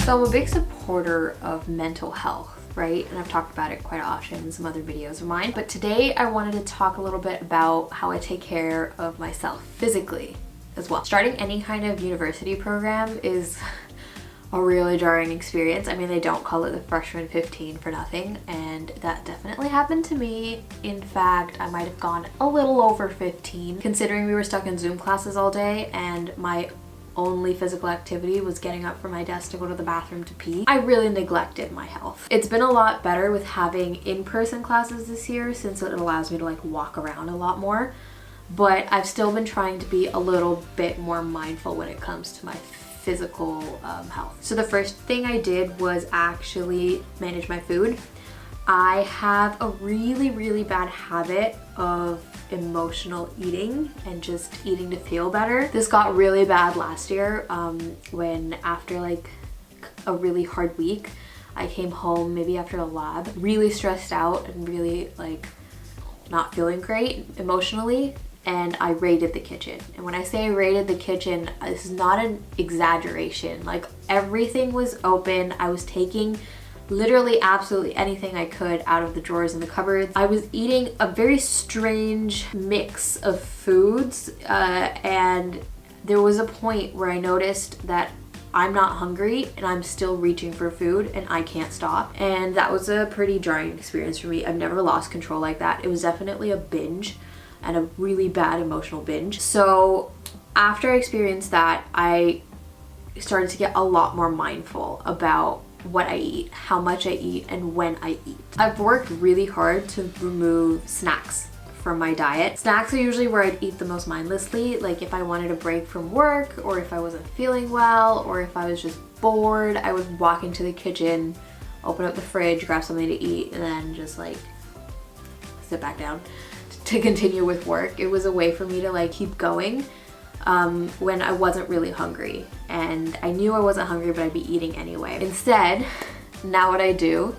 So I'm a big supporter of mental health, right? And I've talked about it quite often in some other videos of mine. But today I wanted to talk a little bit about how I take care of myself physically as well. Starting any kind of university program is a really jarring experience. I mean, they don't call it the freshman 15 for nothing, and that definitely happened to me. In fact, I might have gone a little over 15, considering we were stuck in Zoom classes all day and my only physical activity was getting up from my desk to go to the bathroom to pee. I really neglected my health. It's been a lot better with having in-person classes this year, since it allows me to like walk around a lot more, but I've still been trying to be a little bit more mindful when it comes to my physical health. So the first thing I did was actually manage my food. I have a really bad habit of emotional eating and just eating to feel better. This got really bad last year when after like a really hard week, I came home maybe after a lab, really stressed out and really like not feeling great emotionally, and I raided the kitchen. And when I say I raided the kitchen, this is not an exaggeration. Like everything was open. I was taking literally absolutely anything I could out of the drawers and the cupboards. I was eating a very strange mix of foods and there was a point where I noticed that I'm not hungry and I'm still reaching for food and I can't stop. And that was a pretty jarring experience for me. I've never lost control like that. It was definitely a binge, and a really bad emotional binge. So after I experienced that, I started to get a lot more mindful about what I eat, how much I eat, and when I eat. I've worked really hard to remove snacks from my diet. Snacks are usually where I'd eat the most mindlessly, like if I wanted a break from work, or if I wasn't feeling well, or if I was just bored, I would walk into the kitchen, open up the fridge, grab something to eat, and then just like sit back down to continue with work. It was a way for me to like keep going when I wasn't really hungry, and I knew I wasn't hungry, but I'd be eating anyway. Instead, now what I do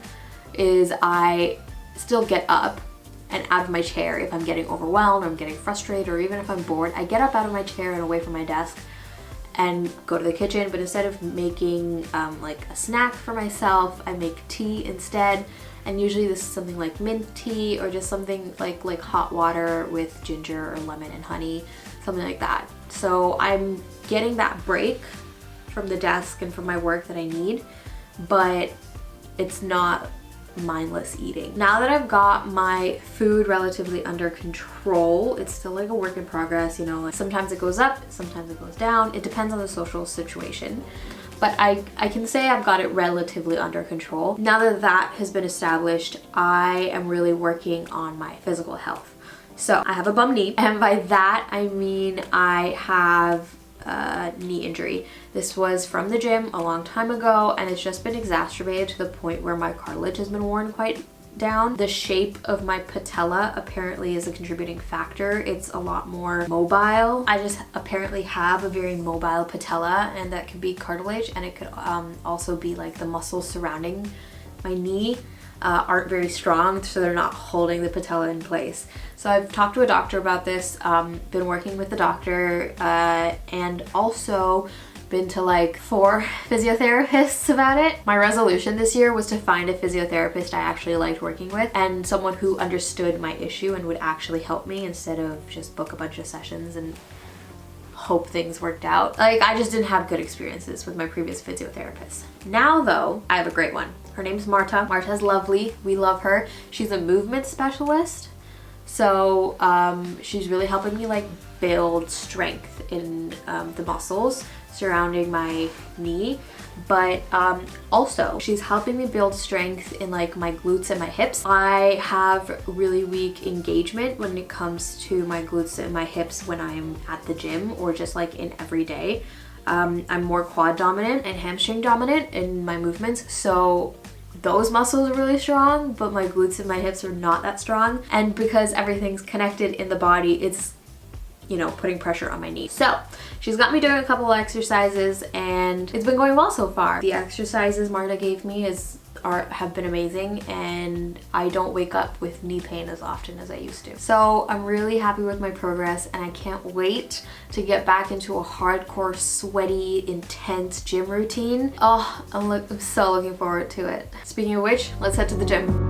is I still get up and out of my chair if I'm getting overwhelmed, or I'm getting frustrated, or even if I'm bored. I get up out of my chair and away from my desk and go to the kitchen, but instead of making like a snack for myself, I make tea instead. And usually this is something like mint tea, or just something like hot water with ginger or lemon and honey, something like that. So I'm getting that break from the desk and from my work that I need, but it's not mindless eating. Now that I've got my food relatively under control, it's still like a work in progress, you know, like sometimes it goes up, sometimes it goes down. It depends on the social situation. But I can say I've got it relatively under control. Now that that has been established, I am really working on my physical health. So I have a bum knee, and by that I mean I have a knee injury. This was from the gym a long time ago, and it's just been exacerbated to the point where my cartilage has been worn quite down. The shape of my patella apparently is a contributing factor. It's a lot more mobile. I just apparently have a very mobile patella, and that could be cartilage, and it could also be like the muscles surrounding my knee aren't very strong, so they're not holding the patella in place. So I've talked to a doctor about this, been working with the doctor, and also been to like 4 physiotherapists about it. My resolution this year was to find a physiotherapist I actually liked working with, and someone who understood my issue and would actually help me, instead of just book a bunch of sessions and hope things worked out. Like, I just didn't have good experiences with my previous physiotherapist. Now though, I have a great one. Her name's Marta. Marta's lovely. We love her. She's a movement specialist. So she's really helping me like build strength in the muscles surrounding my knee, but also she's helping me build strength in like my glutes and my hips. I have really weak engagement when it comes to my glutes and my hips when I'm at the gym, or just like in every day. I'm more quad dominant and hamstring dominant in my movements, so those muscles are really strong, but my glutes and my hips are not that strong. And because everything's connected in the body, it's, you know, putting pressure on my knee. So she's got me doing a couple of exercises, and it's been going well so far. The exercises Marta gave me is have been amazing, and I don't wake up with knee pain as often as I used to. So I'm really happy with my progress, and I can't wait to get back into a hardcore, sweaty, intense gym routine. Oh, I'm so looking forward to it. Speaking of which, let's head to the gym.